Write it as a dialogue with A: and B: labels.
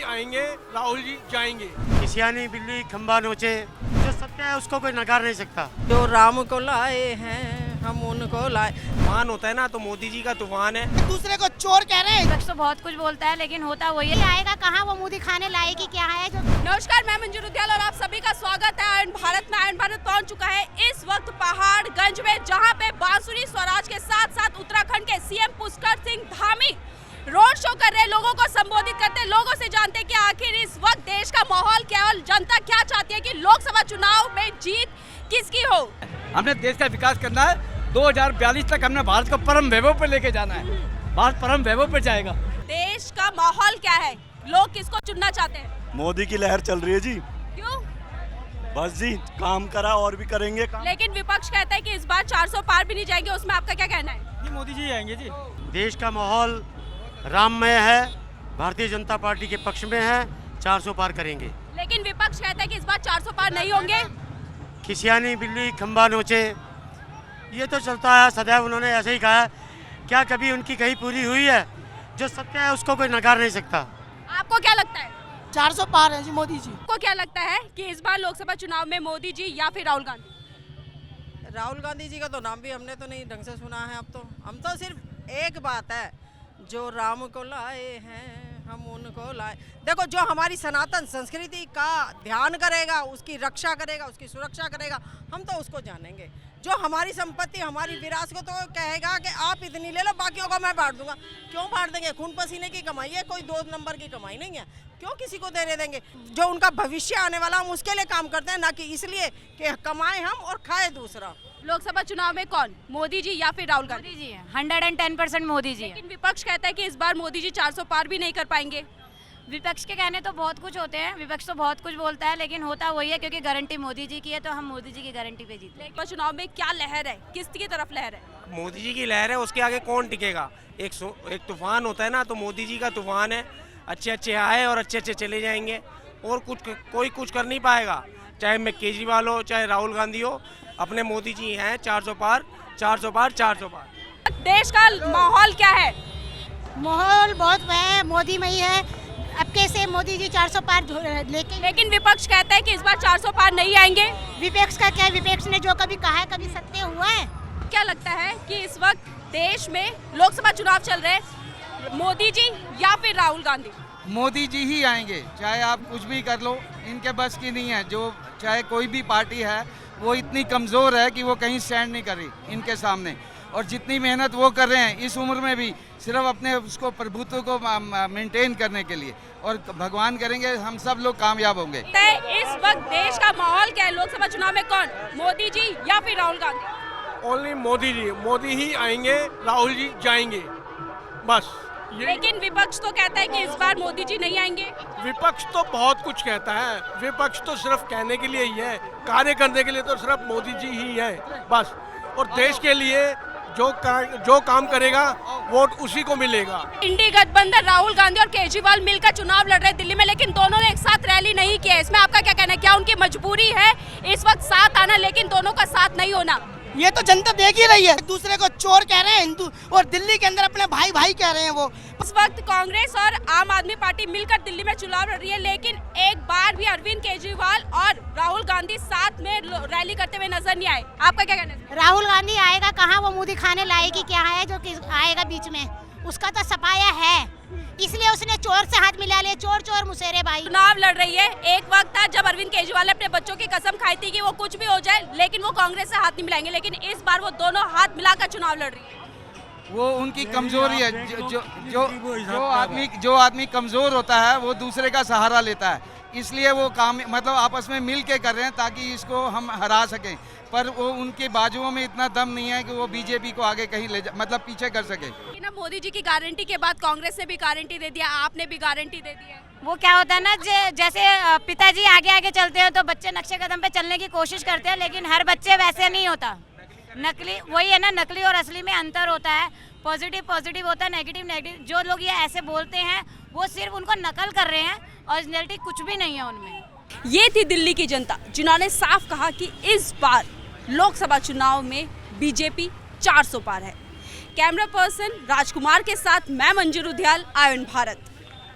A: आएंगे, राहुल जी जाएंगे।
B: किसियानी बिल्ली खंबा नोचे, जो सत्य है उसको कोई नकार नहीं सकता।
C: जो राम को लाए हैं हम उनको लाए।
A: तूफान होता है ना, तो मोदी जी का तूफान है।
D: दूसरे को चोर कह रहे हैं।
E: विपक्ष तो बहुत कुछ बोलता है लेकिन होता वही है।
D: आएगा कहाँ, वो मोदी खाने लाएगी क्या है जो।
F: नमस्कार, मैं मंजू रुद्याल और आप सभी का स्वागत है आयन भारत में। आयन भारत पहुंच चुका है इस वक्त पहाड़गंज में, जहां पे बांसुरी स्वराज के साथ साथ उत्तराखंड के CM Pushkar Singh Dhami road show कर रहे हैं, लोगों को संबोधित करते हैं, लोगों से जानते हैं कि आखिर इस वक्त देश का माहौल क्या है और जनता क्या चाहती है कि लोकसभा चुनाव में जीत किसकी हो।
G: हमने देश का विकास करना है। 2042 तक हमने भारत को परम वैभव पर लेके जाना है। भारत परम वैभव पर जाएगा।
F: देश का माहौल क्या है, लोग किसको चुनना चाहते हैं?
H: मोदी की लहर चल रही है जी।
F: क्यों?
H: बस जी, काम करा और भी करेंगे काम।
F: लेकिन विपक्ष कहता है कि इस बार 400 पार भी नहीं जाएंगे, उसमें आपका क्या कहना है?
G: जी मोदी जी आएंगे जी।
B: देश का माहौल राममय है, भारतीय जनता पार्टी के पक्ष में है, 400 पार करेंगे।
F: लेकिन विपक्ष कहता है कि इस बार 400 पार नहीं होंगे।
B: किसियानी बिल्ली खंबा नोचे, ये तो चलता है सदैव, उन्होंने ऐसे ही कहा है। क्या कभी उनकी कहीं पूरी हुई है? जो सत्य है उसको कोई नकार नहीं सकता।
F: आपको क्या लगता है?
D: 400 पार है जी मोदी जी।
F: आपको क्या लगता है कि इस बार लोकसभा चुनाव में मोदी जी या फिर राहुल गांधी?
C: राहुल गांधी जी का तो नाम भी हमने तो नहीं ढंग से सुना है। अब तो हम तो सिर्फ एक बात है, जो राम को लाए हैं हम उनको लाए। देखो, जो हमारी सनातन संस्कृति का ध्यान करेगा, उसकी रक्षा करेगा, उसकी सुरक्षा करेगा, हम तो उसको जानेंगे। जो हमारी संपत्ति, हमारी विरासत को तो कहेगा कि आप इतनी ले लो, बाकियों को मैं बांट दूंगा। क्यों बांट देंगे? खून पसीने की कमाई है, कोई 2 नंबर की कमाई नहीं है। क्यों किसी को देने देंगे? जो उनका भविष्य आने वाला, हम उसके लिए काम करते हैं, ना कि इसलिए कि कमाए हम और खाए दूसरा।
F: लोकसभा चुनाव में कौन, मोदी जी या फिर राहुल गांधी?
E: मोदी जी है, 110% मोदी जी है।
F: लेकिन विपक्ष कहता है कि इस बार मोदी जी 400 पार भी नहीं कर पाएंगे।
E: विपक्ष के कहने तो बहुत कुछ होते हैं, विपक्ष तो बहुत कुछ बोलता है लेकिन होता वही है, क्योंकि गारंटी मोदी जी की है तो हम मोदी जी की गारंटी पे जीते।
F: लोकसभा चुनाव में क्या लहर है, किसकी तरफ लहर है?
A: मोदी जी की लहर है, उसके आगे कौन टिकेगा? एक तूफान होता है ना, तो मोदी जी का तूफान है। अच्छे अच्छे आए और अच्छे अच्छे चले जाएंगे, और कोई कुछ कर नहीं पाएगा। चाहे मैं केजरीवाल हो, चाहे राहुल गांधी हो, अपने मोदी जी हैं। 400 पार, 400 पार, 400 पार।
F: देश का माहौल क्या है?
D: माहौल बहुत है, मोदी में ही है। अब कैसे मोदी जी 400 पार
F: लेकिन विपक्ष कहता है कि इस बार 400 पार नहीं आएंगे।
D: विपक्ष का क्या? विपक्ष ने जो कभी कहा है कभी सत्य हुआ है?
F: क्या लगता है कि इस वक्त देश में लोकसभा चुनाव चल रहे हैं, मोदी जी या फिर राहुल गांधी?
G: मोदी जी ही आएंगे, चाहे आप कुछ भी कर लो। इनके बस की नहीं है। जो चाहे कोई भी पार्टी है, वो इतनी कमज़ोर है कि वो कहीं स्टैंड नहीं कर रही इनके सामने। और जितनी मेहनत वो कर रहे हैं इस उम्र में भी, सिर्फ अपने उसको प्रभुत्व को मेंटेन करने के लिए, और भगवान करेंगे हम सब लोग कामयाब होंगे।
F: इस वक्त देश का माहौल क्या है, लोकसभा चुनाव में कौन, मोदी जी या फिर राहुल गांधी?
A: ओनली मोदी जी, मोदी ही आएंगे, राहुल जी जाएंगे, बस।
F: लेकिन विपक्ष तो कहता है कि इस बार मोदी जी नहीं आएंगे।
A: विपक्ष तो बहुत कुछ कहता है, विपक्ष तो सिर्फ कहने के लिए ही है, कार्य करने के लिए तो सिर्फ मोदी जी ही है, बस। और देश के लिए जो काम करेगा वोट उसी को मिलेगा।
F: इंडी गठबंधन राहुल गांधी और केजरीवाल मिलकर चुनाव लड़ रहे हैं दिल्ली में, लेकिन दोनों ने एक साथ रैली नहीं की है। इसमें आपका क्या कहना है? क्या उनकी मजबूरी है इस वक्त साथ आना, लेकिन दोनों का साथ नहीं होना?
D: ये तो जनता देख ही रही है। दूसरे को चोर कह रहे हैं हिंदू, और दिल्ली के अंदर अपने भाई भाई कह रहे हैं वो।
F: इस वक्त कांग्रेस और आम आदमी पार्टी मिलकर दिल्ली में चुनाव लड़ रही है, लेकिन एक बार भी अरविंद केजरीवाल और राहुल गांधी साथ में रैली करते हुए नजर नहीं आए। आपका क्या कहना है?
D: राहुल गांधी आएगा कहाँ, वो मोदी खाने लाएगी क्या है जो आएगा बीच में? उसका तो सफाया है, इसलिए उसने चोर से हाथ मिला लिया। चोर चोर मुसेरे भाई।
F: चुनाव लड़ रही है। एक वक्त था जब अरविंद केजरीवाल ने अपने बच्चों की कसम खाई थी कि वो कुछ भी हो जाए लेकिन वो कांग्रेस से हाथ नहीं मिलाएंगे, लेकिन इस बार वो दोनों हाथ मिलाकर चुनाव लड़ रही है।
G: वो उनकी कमजोरी है। जो आदमी कमजोर होता है वो दूसरे का सहारा लेता है, इसलिए वो काम मतलब आपस में मिल के कर रहे हैं ताकि इसको हम हरा सकें। पर वो उनके बाजुओं में इतना दम नहीं है कि वो बीजेपी को आगे कहीं मतलब पीछे कर सके।
F: मोदी जी की गारंटी के बाद कांग्रेस ने भी गारंटी दे दिया, आपने भी गारंटी दे दी है।
E: वो क्या होता है ना, जैसे पिताजी आगे आगे चलते हैं तो बच्चे नक्शे कदम पे चलने की कोशिश करते हैं, लेकिन हर बच्चे वैसे नहीं होता। नकली वही है ना, नकली और असली में अंतर होता है। पॉजिटिव पॉजिटिव होता है, नेगेटिव नेगेटिव। जो लोग ये ऐसे बोलते हैं वो सिर्फ उनको नकल कर रहे हैं, ओरिजिनलिटी कुछ भी नहीं है उनमें।
F: ये थी दिल्ली की जनता, जिन्होंने साफ कहा कि इस बार लोकसभा चुनाव में बीजेपी 400 पार है। कैमरा पर्सन राजकुमार के साथ मैं मंजू रुद्याल, आयन भारत।